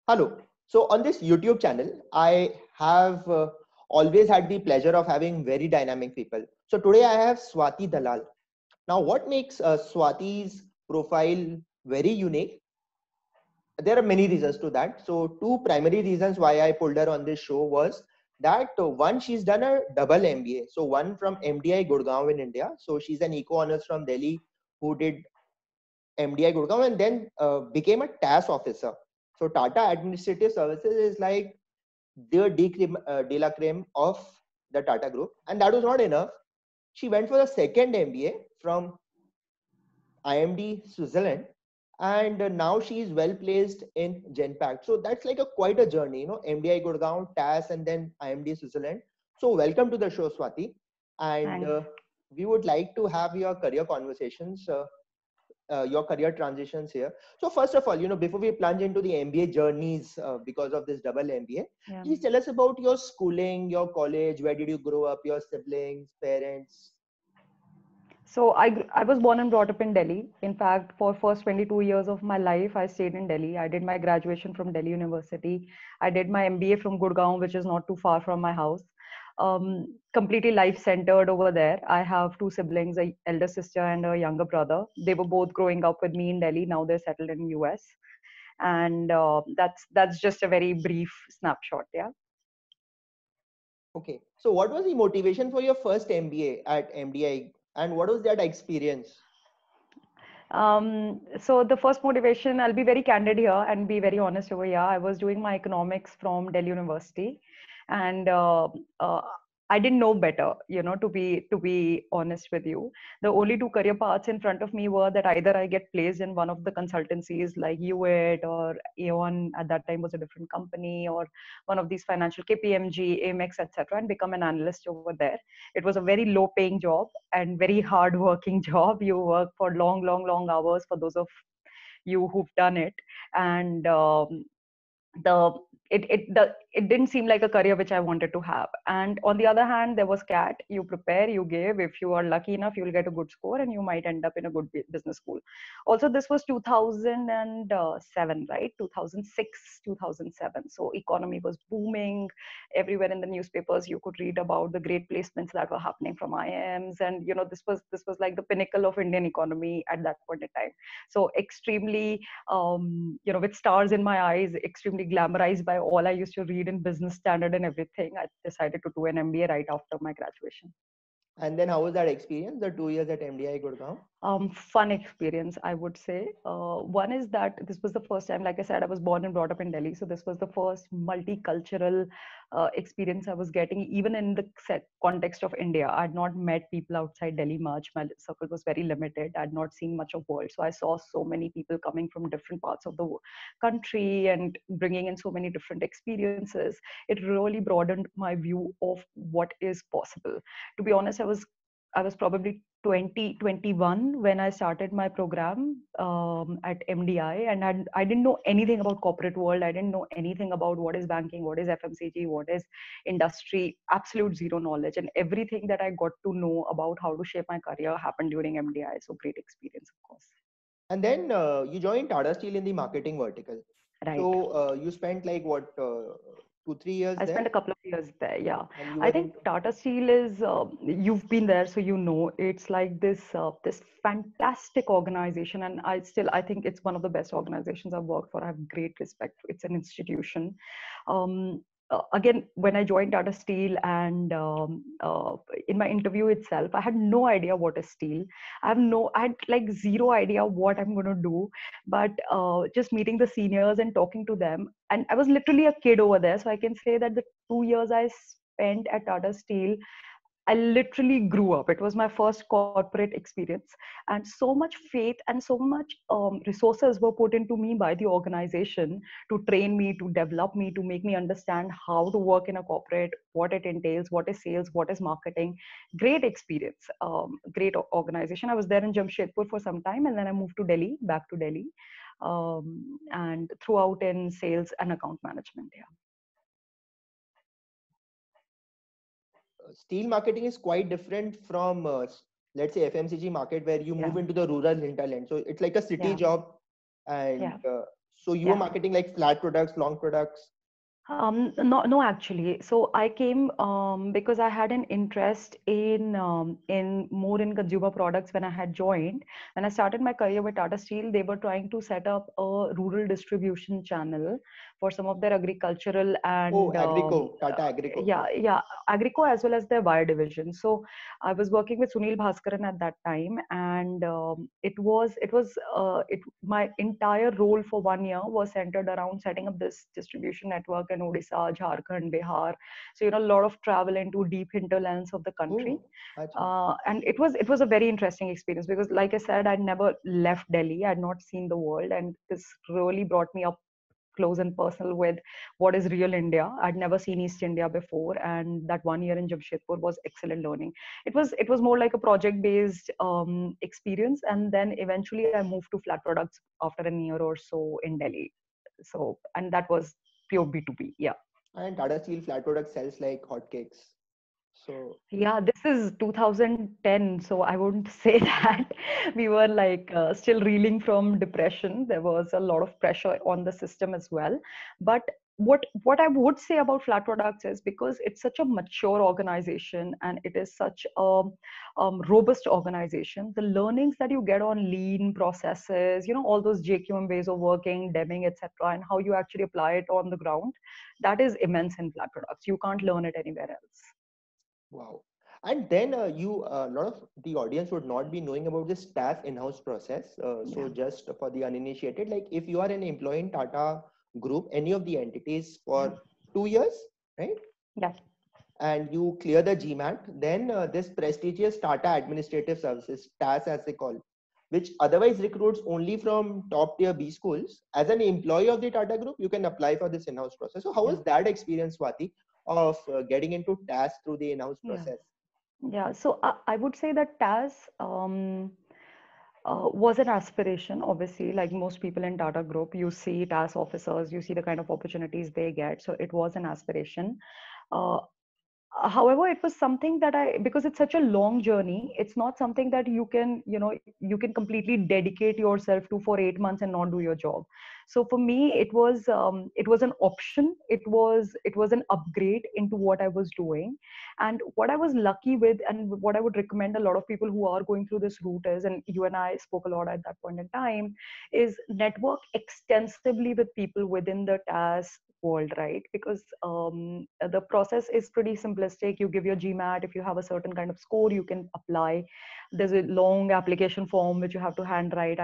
Hello. So on this YouTube channel, I have always had the pleasure of having very dynamic people. So today I have Swati Dalal. Now, what makes Swati's profile very unique? There are many reasons to that. So two primary reasons why I pulled her on this show was that one, she's done a double MBA. So one from MDI Gurgaon in India. So she's an eco honors from Delhi who did MDI Gurgaon and then became a TAS officer. So Tata Administrative Services is like de la creme of the Tata Group. And that was not enough. She went for the second MBA from IMD Switzerland, and now she is well placed in Genpact. So that's like a quite a journey, MDI Gurgaon, TAS, and then IMD Switzerland. So welcome to the show, Swati. And Thanks. we would like to have your career conversations. Your career transitions here. So first of all, before we plunge into the MBA journeys because of this double MBA, Yeah. please tell us about your schooling, your college, where did you grow up, your siblings, parents? So I was born and brought up in Delhi. In fact, for first 22 years of my life, I stayed in Delhi. I did my graduation from Delhi University. I did my MBA from Gurgaon, which is not too far from my house. Completely life centered over there. I have two siblings, a elder sister and a younger brother. They were both growing up with me in Delhi. Now they're settled in US, and that's just a very brief snapshot. Yeah. Okay. So what was the motivation for your first MBA at MDI and what was that experience? So the first motivation, I'll be very candid here and be very honest over here. I was doing my economics from Delhi University, and I didn't know better, to be honest with you. The only two career paths in front of me were that either I get placed in one of the consultancies like UIT or Aon, at that time was a different company, or one of these financial KPMG, Amex, etc., and become an analyst over there. It was a very low paying job and very hard working job. You work for long, long, long hours for those of you who've done it. And the it didn't seem like a career which I wanted to have. And on the other hand, there was CAT. You prepare, you give. If you are lucky enough, you'll get a good score, and you might end up in a good business school. Also, this was 2007, right? 2006, 2007. So economy was booming. Everywhere in the newspapers, you could read about the great placements that were happening from IIMs, and this was like the pinnacle of Indian economy at that point in time. So extremely with stars in my eyes, extremely glamorized by all I used to read in Business Standard and everything. I decided to do an MBA right after my graduation. And then how was that experience, the 2 years at MDI Gurgaon? Fun experience, I would say. One is that this was the first time, like I said, I was born and brought up in Delhi. So this was the first multicultural experience I was getting, even in the context of India. I had not met people outside Delhi much. My circle was very limited. I had not seen much of world. So I saw so many people coming from different parts of the country and bringing in so many different experiences. It really broadened my view of what is possible. To be honest, I was probably 2021 when I started my program at MDI, and I didn't know anything about corporate world. I didn't know anything about what is banking, what is FMCG, what is industry. Absolute zero knowledge, and everything that I got to know about how to shape my career happened during MDI. So great experience, of course. And then you joined Tata Steel in the marketing vertical. Right. So you spent like what, 2, 3 years I there? spent a couple of years there. Yeah, And you I were think into. Tata Steel is. You've been there, so you know it's like this fantastic organization, and I think it's one of the best organizations I've worked for. I have great respect. It's an institution. Again, when I joined Tata Steel, and in my interview itself, I had no idea what is steel. I had like zero idea what I'm going to do. But just meeting the seniors and talking to them, and I was literally a kid over there, so I can say that the 2 years I spent at Tata Steel, I literally grew up. It was my first corporate experience, and so much faith and so much resources were put into me by the organization to train me, to develop me, to make me understand how to work in a corporate, what it entails, what is sales, what is marketing. Great experience, great organization. I was there in Jamshedpur for some time, and then I moved to Delhi, back to Delhi, and throughout in sales and account management. Yeah. Steel marketing is quite different from, let's say, FMCG market where you Yeah. move into the rural hinterland. So it's like a city Yeah. job. And Yeah. So you were Yeah. marketing like flat products, long products. No, actually. So I came because I had an interest in more in consumer products when I had joined. When I started my career with Tata Steel, they were trying to set up a rural distribution channel for some of their agricultural Oh, and Agrico, Tata Agrico. yeah, Agrico as well as their wire division. So I was working with Sunil Bhaskaran at that time, and my entire role for 1 year was centered around setting up this distribution network in Odisha, Jharkhand, Bihar. So a lot of travel into deep hinterlands of the country. Oh, acha. And it was a very interesting experience because, like I said, I'd never left Delhi. I'd not seen the world, and this really brought me up close and personal with what is real India. I'd never seen East India before, and that 1 year in Jamshedpur was excellent learning. It was more like a project based experience, and then eventually I moved to flat products after a year or so in Delhi. So, and that was pure B2B. Yeah. And Tata Steel flat product sells like hotcakes. So Yeah, this is 2010, so I wouldn't say that. We were like still reeling from depression. There was a lot of pressure on the system as well. But what I would say about Flat Products is because it's such a mature organization and it is such a robust organization, the learnings that you get on lean processes, all those JQM ways of working, Deming, etc., and how you actually apply it on the ground, that is immense in Flat Products. You can't learn it anywhere else. wow. And then a lot of the audience would not be knowing about this TAS in-house process. So Yeah. just for the uninitiated, like if you are an employee in Tata Group, any of the entities for 2 years, right? Yeah. And you clear the GMAT, then this prestigious Tata Administrative Services, TAS as they call, which otherwise recruits only from top tier B schools, as an employee of the Tata Group, you can apply for this in-house process. So how Yeah. was that experience, Swati, of getting into TAS through the in-house Yeah. process? Yeah. So I would say that TAS was an aspiration, obviously, like most people in Tata Group. You see TAS officers, you see the kind of opportunities they get. So it was an aspiration. Uh, However, it was something that because it's such a long journey, it's not something that you can completely dedicate yourself to for 8 months and not do your job. So for me, it was an option. It was an upgrade into what I was doing. And what I was lucky with, and what I would recommend a lot of people who are going through this route is, and you and I spoke a lot at that point in time, is network extensively with people within the TAS world, right? Because the process is pretty simplistic. You give your GMAT. If you have a certain kind of score, you can apply. There's a long application form which you have to handwrite.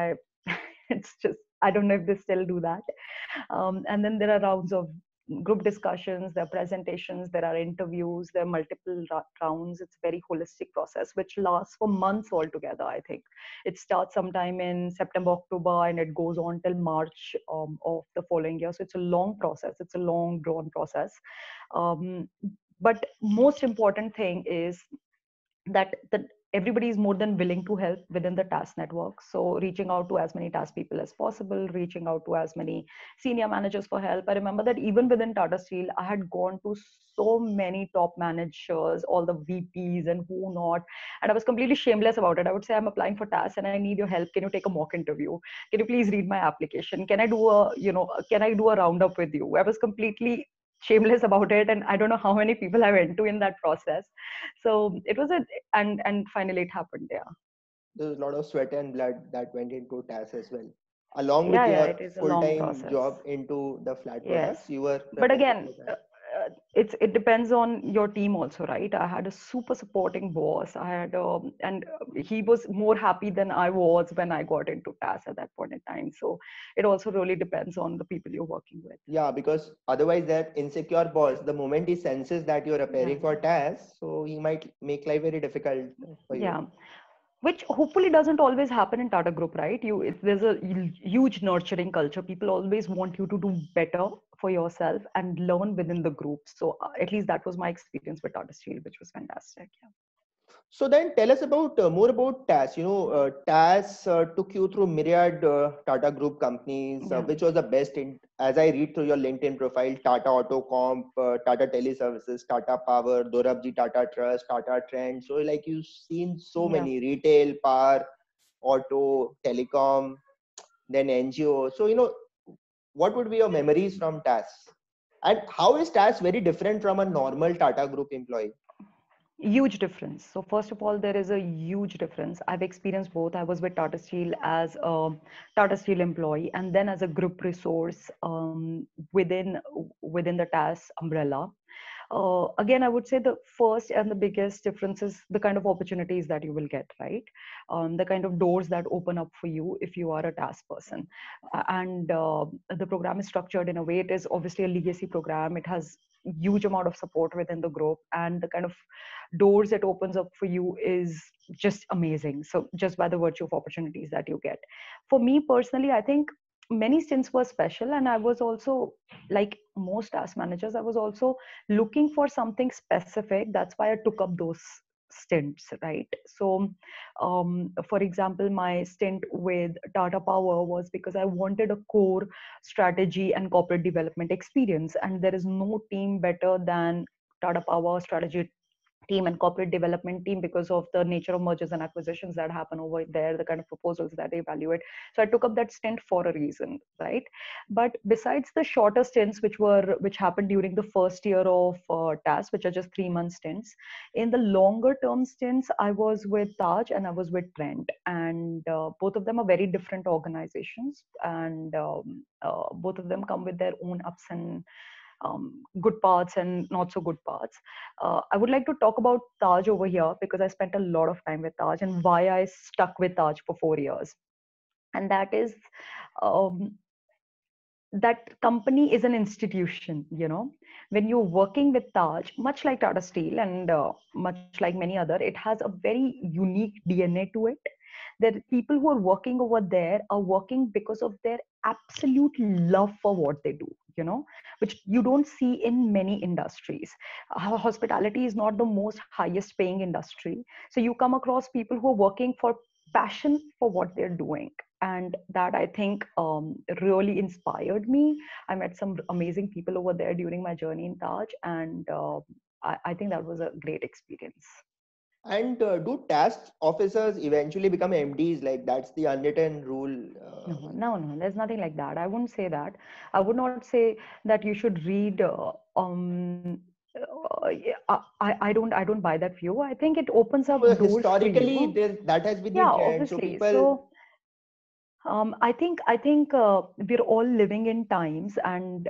It's just, I don't know if they still do that. And then there are rounds of group discussions, there are presentations, there are interviews, there are multiple rounds. It's a very holistic process which lasts for months altogether. I think it starts sometime in September, October, and it goes on till March of the following year. So it's a long process. It's a long drawn process. Um, but most important thing is that everybody is more than willing to help within the TAS network. So reaching out to as many TAS people as possible, reaching out to as many senior managers for help. I remember that even within Tata Steel, I had gone to so many top managers, all the VPs and who not, and I was completely shameless about it. I would say, I'm applying for TAS and I need your help. Can you take a mock interview? Can you please read my application? Can I do a roundup with you? I was completely shameless about it, and I don't know how many people I went to in that process. So it was and finally it happened. Yeah. There's a lot of sweat and blood that went into TAS as well. Along with Yeah, your it is a long full-time process. job into the flat Yes, products, you were but preparing again, for that. it depends on your team also, right? I had a super supporting boss. And he was more happy than I was when I got into TAS at that point in time. So it also really depends on the people you're working with. Yeah, because otherwise that insecure boss, the moment he senses that you're Yeah. appearing for TAS, so he might make life very difficult for you. Yeah. Which hopefully doesn't always happen in Tata Group, right? There's a huge nurturing culture. People always want you to do better for yourself and learn within the group. So at least that was my experience with Tata Steel, which was fantastic. Yeah. So then tell us about more about TAS. TAS took you through myriad Tata Group companies. Yeah. Which was the best in, as I read through your LinkedIn profile, Tata Autocomp, Tata Teleservices, Tata Power, Dorabji Tata Trust, Tata Trend. So like you've seen so Yeah. many retail, power, auto, telecom, then NGO. So, what would be your memories from TAS? And how is TAS very different from a normal Tata Group employee? Huge difference. So first of all, there is a huge difference. I've experienced both. I was with Tata Steel as a Tata Steel employee, and then as a group resource within the TAS umbrella. Again, I would say the first and the biggest difference is the kind of opportunities that you will get, right? The kind of doors that open up for you if you are a task person. And the program is structured in a way, it is obviously a legacy program. It has huge amount of support within the group, and the kind of doors it opens up for you is just amazing. So just by the virtue of opportunities that you get. For me personally, I think many stints were special, and I was also, like most task managers, I was also looking for something specific. That's why I took up those stints, right? So for example, my stint with Tata Power was because I wanted a core strategy and corporate development experience, and there is no team better than Tata Power strategy team and corporate development team, because of the nature of mergers and acquisitions that happen over there, the kind of proposals that they evaluate. So I took up that stint for a reason, right? But besides the shorter stints, which happened during the first year of TAS, which are just 3 month stints, in the longer term stints, I was with Taj and I was with Trent, and both of them are very different organizations, and both of them come with their own ups and good parts and not so good parts. I would like to talk about Taj over here because I spent a lot of time with Taj and why I stuck with Taj for 4 years. And that is, um, that company is an institution, you know. When you're working with Taj, much like Tata Steel and much like many other, it has a very unique DNA to it. The people who are working over there are working because of their absolute love for what they do, you know, which you don't see in many industries. Hospitality is not the most highest paying industry, so you come across people who are working for passion for what they're doing, and that I think really inspired me. I met some amazing people over there during my journey in Taj, and I think that was a great experience. And do task officers eventually become MDs? Like that's the unwritten rule. No, there's nothing like that. I wouldn't say that. I would not say that you should read. I don't buy that view. I think it opens up So doors for historically, you. there that has been the Yeah, trend. So obviously. people, I think we're all living in times and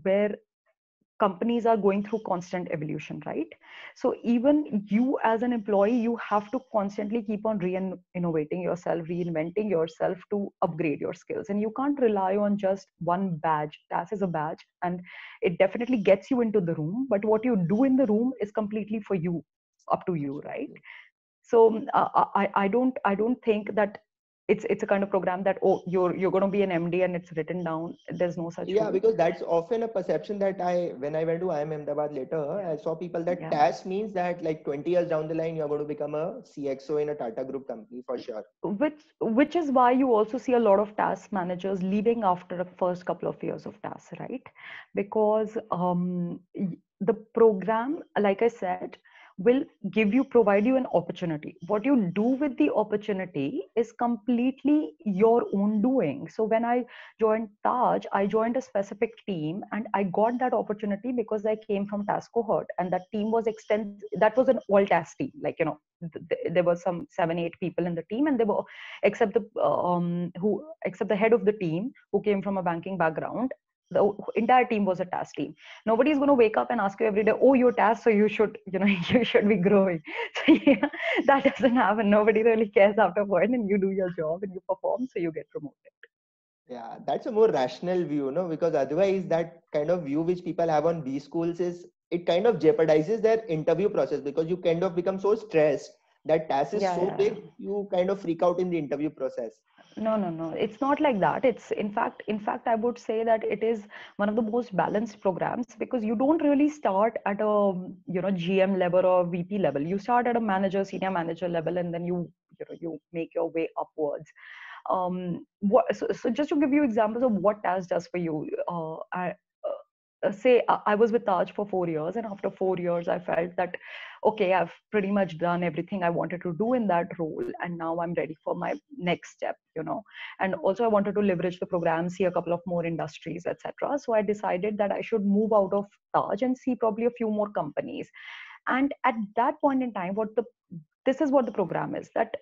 where companies are going through constant evolution, right? So even you as an employee, you have to constantly keep on innovating yourself, reinventing yourself to upgrade your skills, and you can't rely on just one badge. TAS is a badge, and it definitely gets you into the room, but what you do in the room is completely for you, up to you, right? So I don't think that it's a kind of program that, oh, you're going to be an MD and it's written down. There's no such yeah, rule. because that's often a perception that when I went to IIM Ahmedabad later, I saw people that Yeah. TAS means that like 20 years down the line, you're going to become a CXO in a Tata Group company for sure. Which is why you also see a lot of task managers leaving after the first couple of years of task, right? Because the program, like I said, will provide you an opportunity. What you do with the opportunity is completely your own doing. So when I joined Taj, I joined a specific team, and I got that opportunity because I came from task cohort, and that team was that was an all task team, like, you know, there were some 7 8 people in the team, and they were, except the head of the team, who came from a banking background, the entire team was a task team. Nobody's going to wake up and ask you every day, oh, you're task, so you should, you know, you should be growing. So yeah, that doesn't happen. Nobody really cares after a point, and you do your job and you perform, so you get promoted. Yeah, that's a more rational view, no? Because otherwise, that kind of view which people have on B schools is it kind of jeopardizes their interview process because you kind of become so stressed that task is Yeah, so yeah, big, you kind of freak out in the interview process. no, it's not like that. It's in fact I would say that it is one of the most balanced programs, because you don't really start at a, you know, GM level or VP level. You start at a manager, senior manager level, and then you make your way upwards. So just to give you examples of what TAS does for you, say I was with Taj for 4 years, and after 4 years, I felt that, okay, I've pretty much done everything I wanted to do in that role, and now I'm ready for my next step, you know. And also, I wanted to leverage the program, see a couple of more industries, etc. So I decided that I should move out of Taj and see probably a few more companies. And at that point in time, this is what the program is, that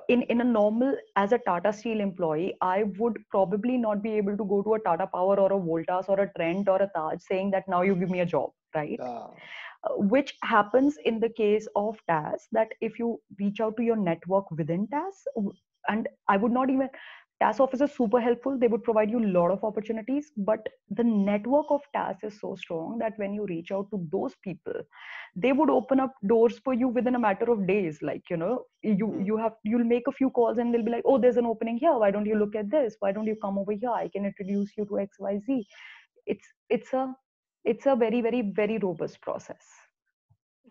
in a normal, as a Tata Steel employee, I would probably not be able to go to a Tata Power or a Voltas or a Trent or a Taj saying that now you give me a job, right? Yeah. Which happens in the case of TAS, that if you reach out to your network within TAS, and I would not even, TAS office is super helpful. They would provide you a lot of opportunities, but the network of TAS is so strong that when you reach out to those people, they would open up doors for you within a matter of days. Like, you know, you'll make a few calls and they'll be like, oh, there's an opening here. Why don't you look at this? Why don't you come over here? I can introduce you to XYZ. It's a very, very, very robust process.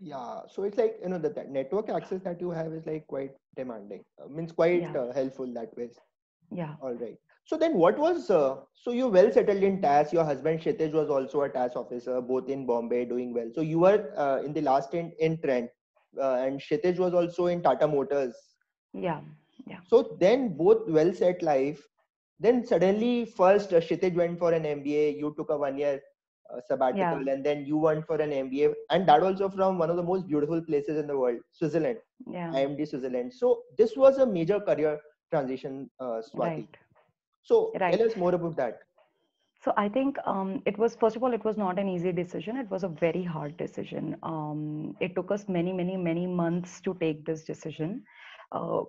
Yeah, so it's like, that network access that you have is like quite demanding. Means quite Yeah. helpful that way. Yeah. All right. So then what was, so you're well settled in TAS. Your husband Kshitij was also a TAS officer, both in Bombay, doing well. So you were in the last in Trent, and Kshitij was also in Tata Motors. Yeah. Yeah. So then both well set life. Then suddenly, first Kshitij went for an MBA. You took a 1 year Yeah. sabbatical, and then you went for an MBA, and that also from one of the most beautiful places in the world, Switzerland, Yeah. IMD Switzerland. So this was a major career transition, Swati. Right. So Right. tell us more about that. So I think it was, first of all, it was not an easy decision. It was a very hard decision. It took us many, many, many months to take this decision.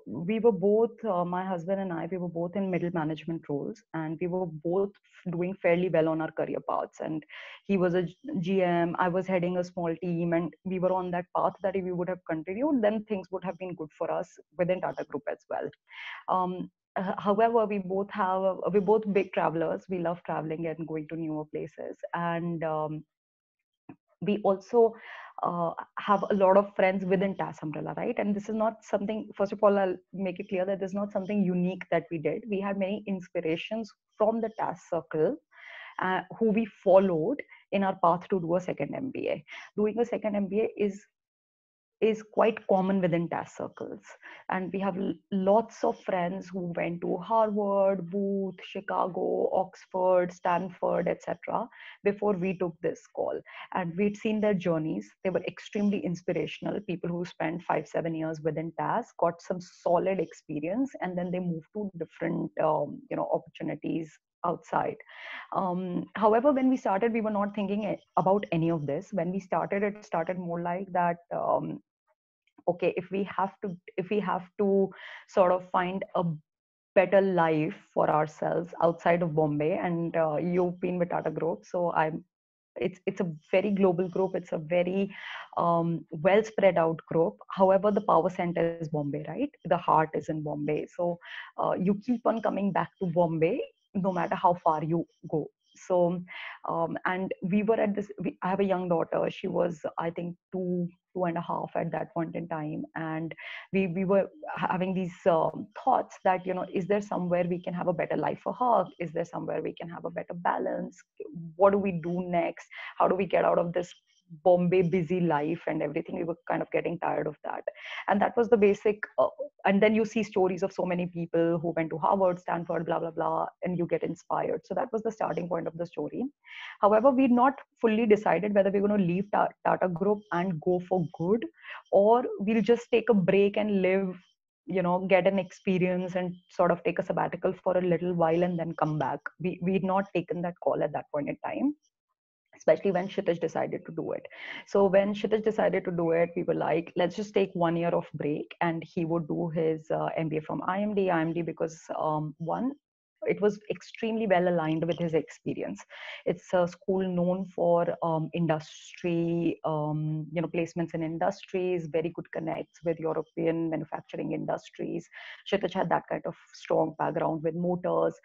We were both, my husband and I, we were both in middle management roles, and we were both doing fairly well on our career paths. And he was a GM, I was heading a small team, and we were on that path that if we would have continued, then things would have been good for us within Tata Group as well. However, we're both big travelers. We love traveling and going to newer places, and we also have a lot of friends within TAS umbrella, right? And this is not something, first of all, I'll make it clear that this is not something unique that we did. We had many inspirations from the TAS circle, who we followed in our path to do a second MBA. Doing a second MBA is quite common within TAS circles. And we have lots of friends who went to Harvard, Booth, Chicago, Oxford, Stanford, etc. before we took this call. And we'd seen their journeys. They were extremely inspirational. People who spent 5-7 years within TAS got some solid experience, and then they moved to different opportunities outside. However, when we started, we were not thinking about any of this. When we started, it started more like that. Okay, if we have to sort of find a better life for ourselves outside of Bombay, and you've been with Tata Group, so it's a very global group. It's a very well spread out group. However, the power center is Bombay, right? The heart is in Bombay. So you keep on coming back to Bombay no matter how far you go. So and we were at this, I have a young daughter. She was, I think, two and a half at that point in time, and we were having these thoughts that, is there somewhere we can have a better life for her? Is there somewhere we can have a better balance? What do we do next? How do we get out of this Bombay busy life and everything? We were kind of getting tired of that, and that was the basic. And then you see stories of so many people who went to Harvard, Stanford, blah blah blah, and you get inspired. So that was the starting point of the story. However, we're not fully decided whether we're going to leave Tata Group and go for good, or we'll just take a break and live, get an experience and sort of take a sabbatical for a little while and then come back. We'd not taken that call at that point in time, especially when Kshitij decided to do it. So when Kshitij decided to do it, we were like, let's just take 1 year of break, and he would do his MBA from IMD because one, it was extremely well aligned with his experience. It's a school known for industry, placements in industries, very good connects with European manufacturing industries. Kshitij had that kind of strong background with motors,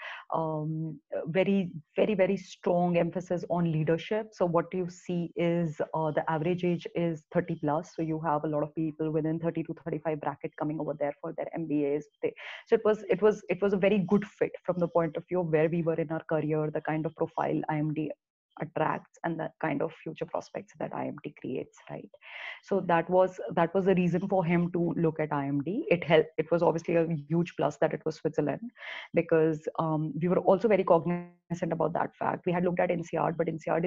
very, very, very strong emphasis on leadership. So what you see is the average age is 30 plus. So you have a lot of people within 30 to 35 bracket coming over there for their MBAs. So it was a very good fit from the point of view of where we were in our career, the kind of profile IMD attracts and the kind of future prospects that IMT creates, right? So that was the reason for him to look at IMD. It helped. It was obviously a huge plus that it was Switzerland, because we were also very cognizant about that fact. We had looked at INSEAD, but INSEAD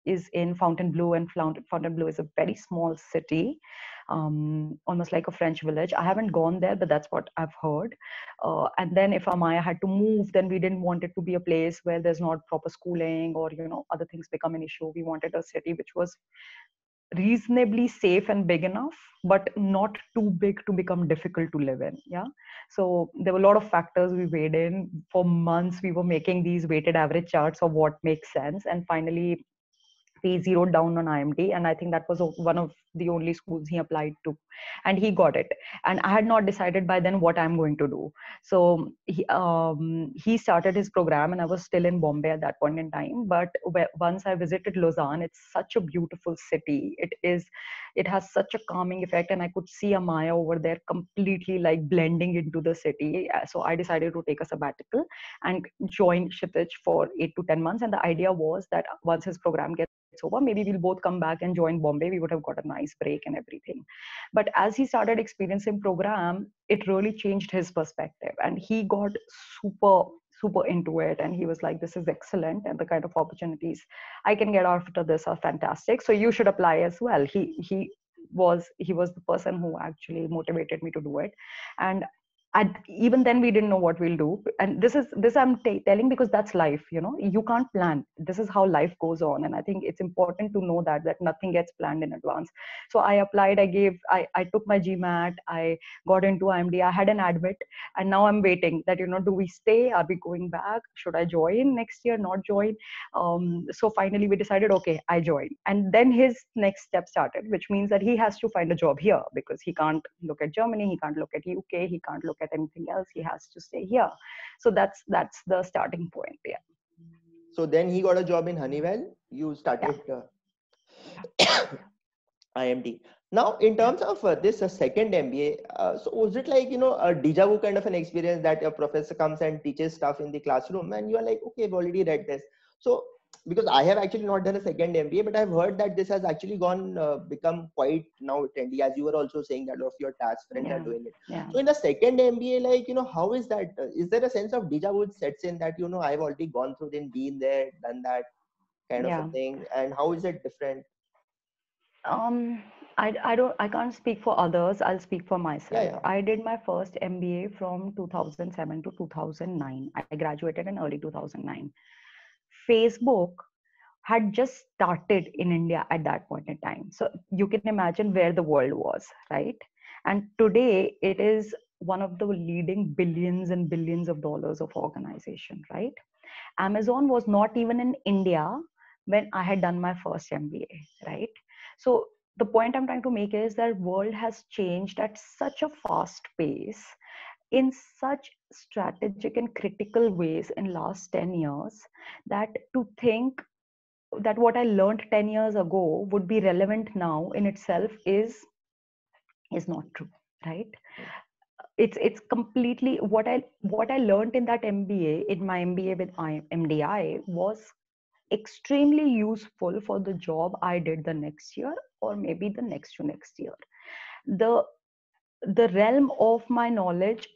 is in Fontainebleau, and Fontainebleau is a very small city, almost like a French village. I haven't gone there, but that's what I've heard. And then if Amaya had to move, then we didn't want it to be a place where there's not proper schooling, or other things become an issue. We wanted a city which was reasonably safe and big enough, but not too big to become difficult to live in. Yeah. So there were a lot of factors we weighed in. For months we were making these weighted average charts of what makes sense, and finally we zeroed down on IMT, and I think that was one of the only schools he applied to, and he got it. And I had not decided by then what I'm going to do. So he started his program, and I was still in Bombay at that point in time. But once I visited Lausanne, it's such a beautiful city. It has such a calming effect, and I could see Amaya over there completely like blending into the city. So I decided to take a sabbatical and join Kshitij for 8 to 10 months. And the idea was that once his program gets over, maybe we'll both come back and join Bombay. We would have got a nice break and everything. But as he started experiencing program, it really changed his perspective, and he got super into it. And he was like, this is excellent, and the kind of opportunities I can get after this are fantastic, so you should apply as well. He was the person who actually motivated me to do it. And even then we didn't know what we'll do. And this I'm telling because that's life. You can't plan. This is how life goes on, and I think it's important to know that nothing gets planned in advance. So I applied, I took my GMAT, I got into IMD, I had an admit, and now I'm waiting that do we stay, are we going back, should I join next year, not join. So finally we decided, okay, I join. And then his next step started, which means that he has to find a job here, because he can't look at Germany, he can't look at UK, he can't look at anything else. He has to stay here. So that's the starting point. Yeah. So then he got a job in Honeywell. You started IMD. Now, in terms of this second MBA, so was it like a deja vu kind of an experience that a professor comes and teaches stuff in the classroom, and you are like, okay, I've already read this. So because I have actually not done a second MBA, but I've heard that this has actually become quite now trendy, as you were also saying that a lot of your task friends are doing it. Yeah. So in the second MBA, like, how is that? Is there a sense of deja vu sets in that, I've already gone through this, been there, done that kind of a thing? And how is it different? I can't speak for others. I'll speak for myself. Yeah. I did my first MBA from 2007 to 2009. I graduated in early 2009. Facebook had just started in India at that point in time. So you can imagine where the world was, right? And today it is one of the leading billions and billions of dollars of organization, right? Amazon was not even in India when I had done my first MBA, right? So the point I'm trying to make is that world has changed at such a fast pace, in such strategic and critical ways in last 10 years, that to think that what I learned 10 years ago would be relevant now in itself is not true, right? It's completely what I learned in that MBA, in my MBA with MDI, was extremely useful for the job I did the next year, or maybe the next to next year. The realm of my knowledge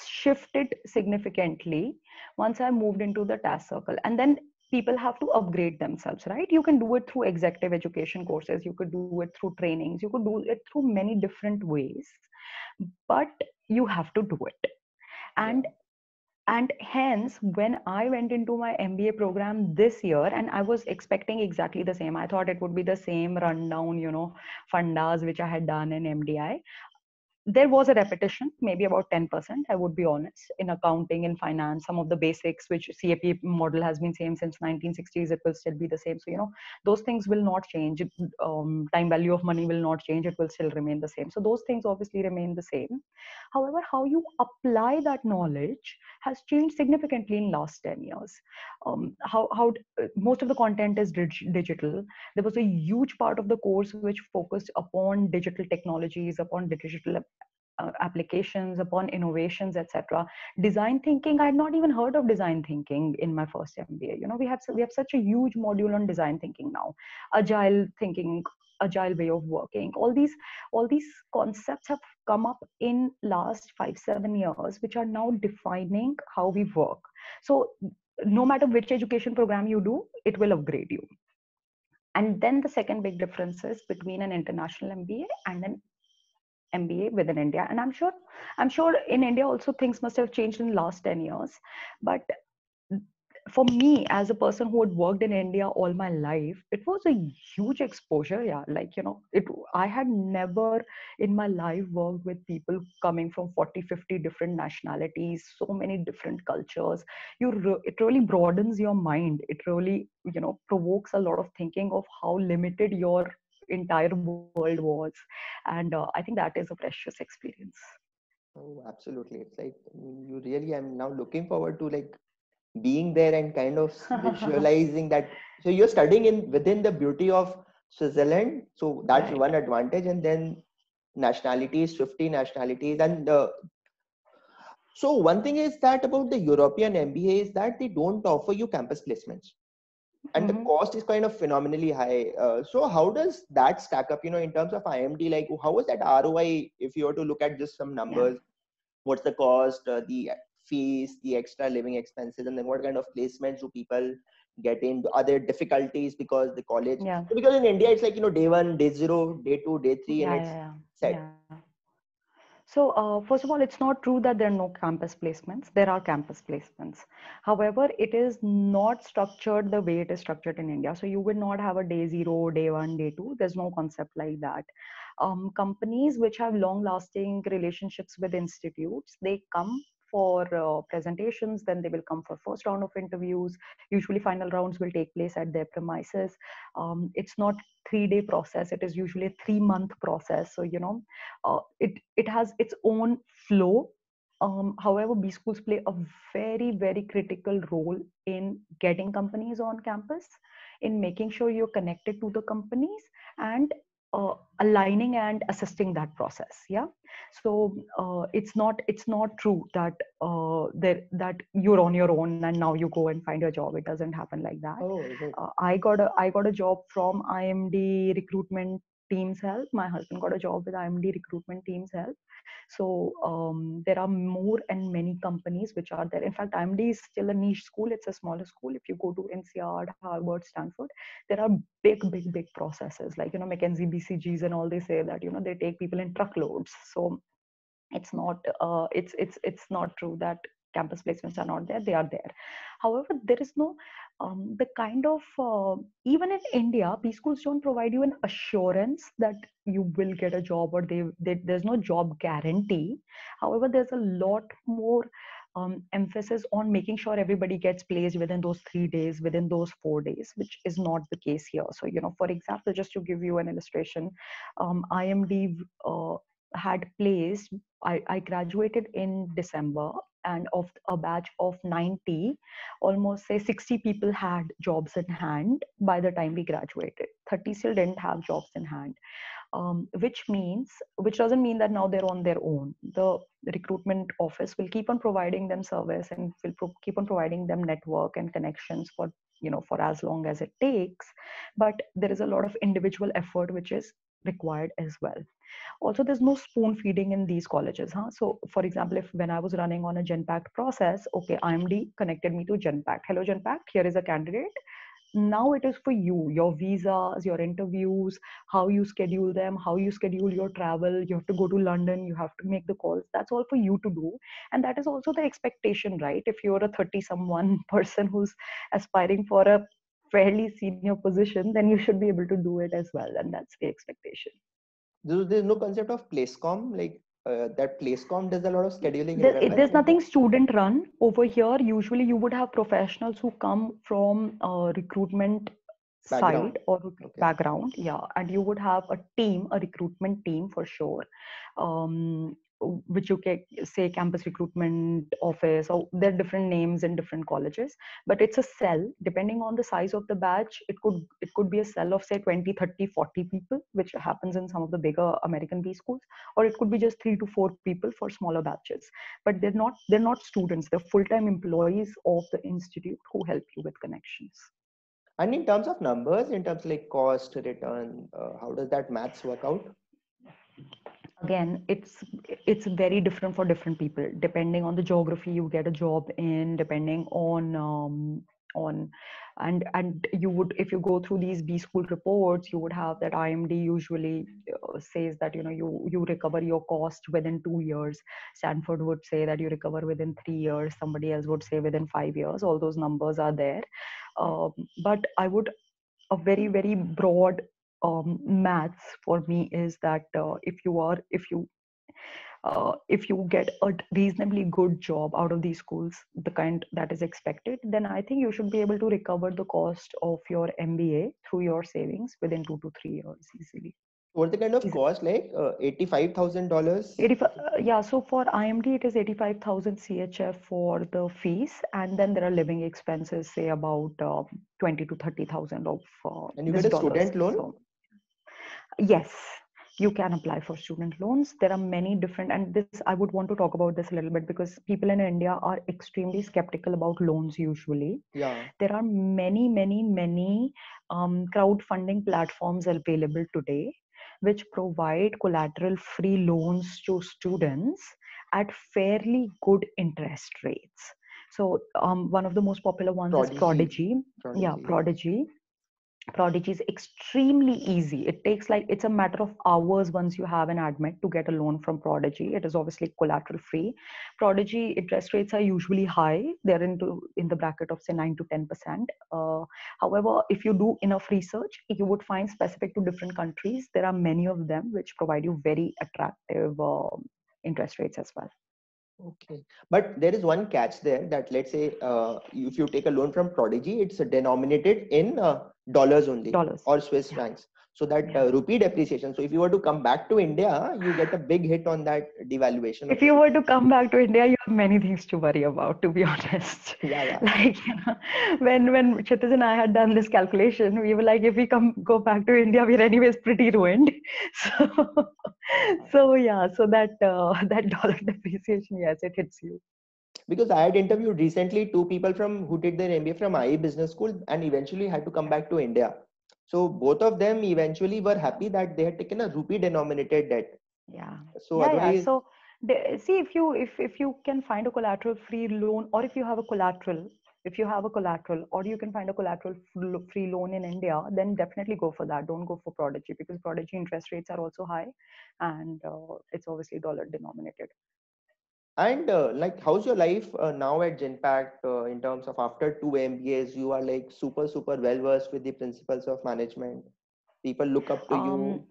shifted significantly once I moved into the task circle. And then people have to upgrade themselves, right? You can do it through executive education courses, you could do it through trainings, you could do it through many different ways, but you have to do it. And hence, when I went into my MBA program this year, and I was expecting exactly the same, I thought it would be the same rundown, fundas which I had done in MDI. There was a repetition, maybe about 10%, I would be honest, in accounting and finance, some of the basics, which CAP model has been same since 1960s, it will still be the same. So, those things will not change. Time value of money will not change. It will still remain the same. So those things obviously remain the same. However, how you apply that knowledge has changed significantly in last 10 years. How most of the content is digital. There was a huge part of the course which focused upon digital technologies, upon digital applications, upon innovations, etc. Design thinking, I had not even heard of design thinking in my first MBA. We have such a huge module on design thinking now, agile thinking, agile way of working. All these concepts have come up in last 5-7 years, which are now defining how we work. So no matter which education program you do, it will upgrade you. And then the second big difference is between an international MBA and an MBA within India. And I'm sure in India also things must have changed in the last 10 years. But for me, as a person who had worked in India all my life, it was a huge exposure. Yeah, I had never in my life worked with people coming from 40, 50 different nationalities, so many different cultures. It really broadens your mind. It really, provokes a lot of thinking of how limited your entire world was. And I think that is a precious experience. Oh, absolutely. It's like you really, I'm now looking forward to like being there and kind of visualizing that. So you're studying in within the beauty of Switzerland. So that's Right. one advantage. And then nationalities, 50 nationalities. And so one thing is that about the European MBA is that they don't offer you campus placements. And the Mhm. cost is kind of phenomenally high. So how does that stack up, in terms of IMD? Like, how is that ROI if you were to look at just some Yeah. numbers? What's the cost, the fees, the extra living expenses, and then what kind of placements do people get in? Are there difficulties because the college? Yeah. Because in India, it's like, day one, day zero, day two, day three, and Yeah. it's Yeah. set. Yeah. So, first of all, it's not true that there are no campus placements. There are campus placements. However, it is not structured the way it is structured in India. So, you will not have a day zero, day one, day two. There's no concept like that. Companies which have long lasting relationships with institutes, they come for presentations, then they will come for first round of interviews. Usually, final rounds will take place at their premises. It's not 3-day process. It is usually a 3-month process. So, it has its own flow. However, B schools play a very, very critical role in getting companies on campus, in making sure you're connected to the companies, and aligning and assisting that process. Yeah. So it's not true that that you're on your own and now you go and find a job. It doesn't happen like that. Oh, is it? I got a job from IMD recruitment team's help. My husband got a job with IMD recruitment team's help. So there are more and many companies which are there. In fact, IMD is still a niche school. It's a smaller school. If you go to NCR, Harvard, Stanford, there are big, big, big processes like, McKinsey, BCGs and all. They say that, they take people in truckloads. So it's not true that campus placements are not there. They are there. However, there is no the kind of even in India, B schools don't provide you an assurance that you will get a job, or there's no job guarantee. However, there's a lot more emphasis on making sure everybody gets placed within those 3 days, within those 4 days, which is not the case here. So, for example, just to give you an illustration, IMD had placed, I graduated in December, and of a batch of 90, almost say 60 people had jobs in hand by the time we graduated. 30 still didn't have jobs in hand. Which doesn't mean that now they're on their own. The recruitment office will keep on providing them service and will keep on providing them network and connections for for as long as it takes. But there is a lot of individual effort which is required as well. Also, there's no spoon feeding in these colleges. So for example, if when I was running on a Genpact process, okay, IMD connected me to Genpact. Hello Genpact, here is a candidate. Now it is for you, your visas, your interviews, how you schedule them, how you schedule your travel. You have to go to London, you have to make the calls. That's all for you to do. And that is also the expectation, right? If you're a 30 someone person who's aspiring for a fairly senior position, then you should be able to do it as well. And that's the expectation. There's no concept of placecom, like that placecom does a lot of scheduling. Remember There's in India? nothing student run over here. Usually you would have professionals who come from recruitment Background. side or Okay. background. Yeah. And you would have a team, a recruitment team for sure. which you can say campus recruitment office, or there are different names in different colleges, but it's a cell. Depending on the size of the batch, it could be a cell of say 20, 30, 40 people, which happens in some of the bigger American B schools, or it could be just 3 to 4 people for smaller batches. But they're not students, they're full-time employees of the institute who help you with connections. And in terms of numbers, in terms like cost, return, how does that maths work out? Again, it's very different for different people, depending on the geography you get a job in, depending on and you would, if you go through these B school reports, you would have that IMD usually says that you recover your cost within 2 years. Stanford would say that you recover within 3 years. Somebody else would say within 5 years. All those numbers are there, but I would, a very very broad maths for me is that if you get a reasonably good job out of these schools, the kind that is expected, then I think you should be able to recover the cost of your MBA through your savings within 2 to 3 years easily. What's the kind of cost, like $85,000? 85, yeah, so for IMD it is 85,000 CHF for the fees, and then there are living expenses, say about 20 to 30,000 of And you this get a dollars. student loan? So yes, you can apply for student loans. There are many different, and this, I would want to talk about this a little bit because people in India are extremely skeptical about loans usually. Yeah. There are many crowdfunding platforms available today which provide collateral free loans to students at fairly good interest rates. So one of the most popular ones is Prodigy. Yeah, Prodigy. Prodigy is extremely easy. It takes it's a matter of hours once you have an admit to get a loan from Prodigy. It is obviously collateral free. Prodigy interest rates are usually high. They're in the bracket of say 9 to 10%. However, if you do enough research, you would find specific to different countries, there are many of them which provide you very attractive interest rates as well. Okay, but there is one catch there, that let's say if you take a loan from Prodigy, it's denominated in dollars only, or Swiss francs. So that rupee depreciation. So if you were to come back to India, you get a big hit on that devaluation. If you were to come back to India, you have many things to worry about, to be honest. Yeah. Like, when Kshitij and I had done this calculation, we were like, if we go back to India, we're anyways pretty ruined. So that dollar depreciation, yes, it hits you. Because I had interviewed recently 2 people who did their MBA from IE Business School and eventually had to come back to India. So both of them eventually were happy that they had taken a rupee denominated debt. Yeah. So otherwise, so see, if you can find a collateral free loan, or if you have a collateral, or you can find a collateral free loan in India, then definitely go for that. Don't go for Prodigy, because Prodigy interest rates are also high, and it's obviously dollar denominated. And how's your life now at Genpact in terms of after 2 MBAs? You are like super well versed with the principles of management. People look up to you.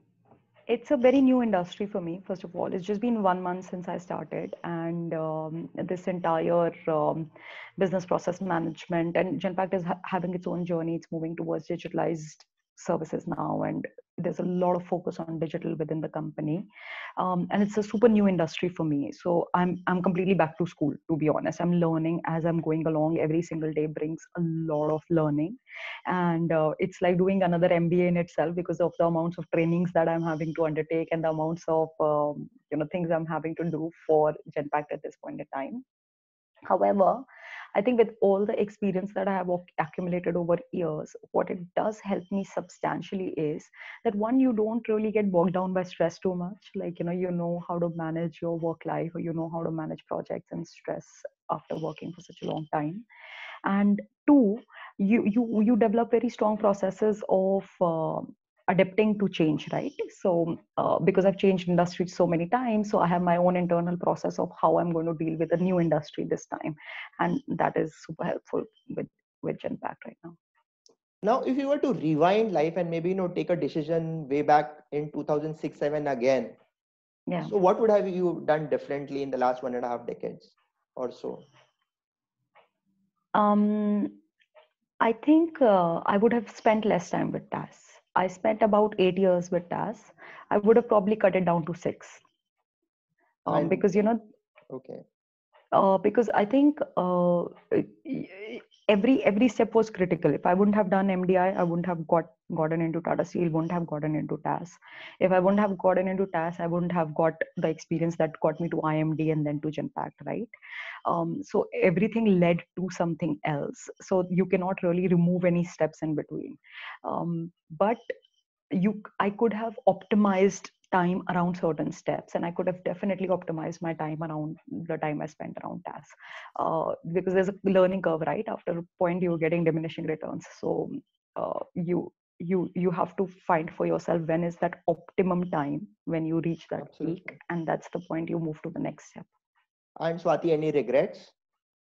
It's a very new industry for me. First of all, it's just been 1 month since I started, and this entire business process management, and Genpact is having its own journey. It's moving towards digitalized services now, and there's a lot of focus on digital within the company, and it's a super new industry for me. So I'm completely back to school, to be honest. I'm learning as I'm going along. Every single day brings a lot of learning, and it's like doing another MBA in itself, because of the amounts of trainings that I'm having to undertake and the amounts of things I'm having to do for Genpact at this point in time. However, I think with all the experience that I have accumulated over years, what it does help me substantially is that, one, you don't really get bogged down by stress too much. Like, you know how to manage your work life, or you know how to manage projects and stress after working for such a long time. And two, you develop very strong processes of adapting to change, right? So because I've changed industries so many times, so I have my own internal process of how I'm going to deal with a new industry this time, and that is super helpful with Genpact right now. Now, if you were to rewind life and maybe take a decision way back in 2006-7 again, so what would have you done differently in the last 1.5 decades or so? I think I would have spent less time with TAS. I spent about 8 years with TAS. I would have probably cut it down to 6. And because okay. Because I think every step was critical. If I wouldn't have done MDI, I wouldn't have gotten into Tata Steel, wouldn't have gotten into TAS. If I wouldn't have gotten into TAS, I wouldn't have got the experience that got me to IMD and then to Genpact, right? So everything led to something else. So you cannot really remove any steps in between. But I could have optimized time around certain steps, and I could have definitely optimized my time around the time I spent around tasks, because there's a learning curve, right? After a point you're getting diminishing returns, so you have to find for yourself when is that optimum time when you reach that Absolutely. peak, and that's the point you move to the next step. And Swati, any regrets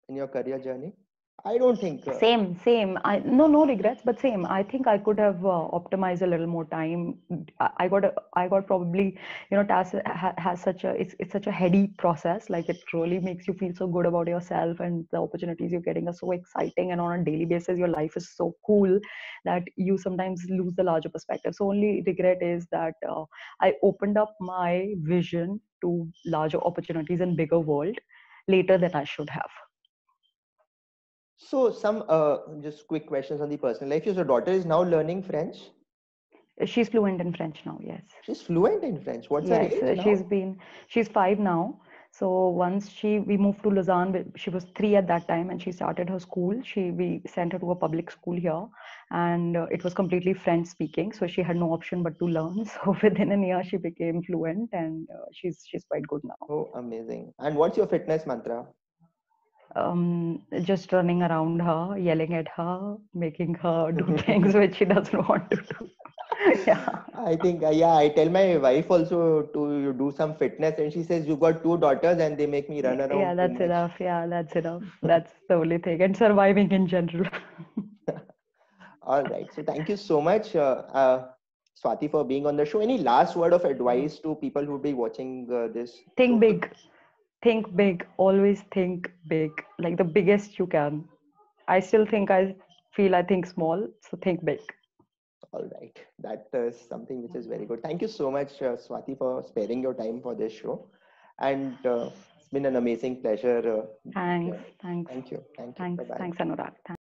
in your career journey? I don't think. Same. No regrets, but same. I think I could have optimized a little more time. I got probably, TAS has such a, it's such a heady process. Like it really makes you feel so good about yourself, and the opportunities you're getting are so exciting. And on a daily basis, your life is so cool that you sometimes lose the larger perspective. So only regret is that I opened up my vision to larger opportunities and bigger world later than I should have. So some just quick questions on the personal life. Your daughter is now learning French. She's fluent in French now. Yes. She's fluent in French. What's her Yes, age now? she's 5 now. So once we moved to Lausanne, she was 3 at that time, and she started her school. We sent her to a public school here, and it was completely French speaking. So she had no option but to learn. So within a year, she became fluent, and she's quite good now. Oh, amazing! And what's your fitness mantra? Just running around her, yelling at her, making her do things which she doesn't want to do. Yeah. I think I tell my wife also to do some fitness, and she says you got 2 daughters and they make me run around Yeah, too that's much. enough. Yeah, that's enough. That's the only thing. And surviving in general. All right. So thank you so much, Swati, for being on the show. Any last word of advice to people who will be watching this Think show? big. Think big. Always think big. Like the biggest you can. I still think I think small. So think big. All right. That is something which is very good. Thank you so much, Swati, for sparing your time for this show. And it's been an amazing pleasure. Thanks. Thank you. Thank you. Bye-bye. Thanks, Anurag.